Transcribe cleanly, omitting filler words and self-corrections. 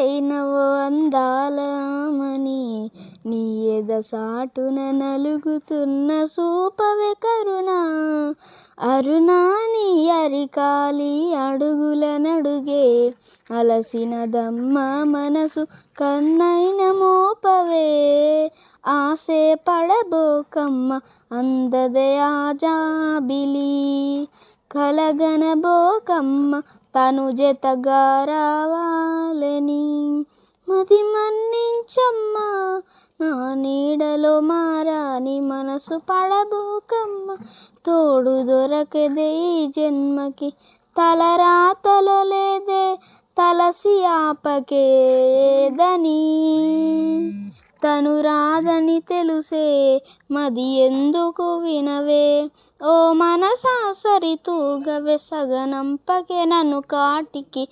అయినవో అందాలమని నీ ఎదసాటున నలుగుతున్న సూపవే కరుణ అరుణా నీ అరికాలి అడుగుల నడుగే అలసినదమ్మ మనసు కన్నైన మోపవే ఆసే పడబోకమ్మ అందదే ఆజాబిలి కలగనబోకమ్మ తను జతగా రావాలని మది మన్నించమ్మా నా నీడలో మారాని మనసు పడబోకమ్మ తోడు దొరకదే ఈ జన్మకి తలరాతలో లేదే తలసి ఆపకేదని తను రాదని తెలుసే మది ఎందుకు వినవే ఓ మనసా సరితూగవే సగనంపకే నన్ను కాటికి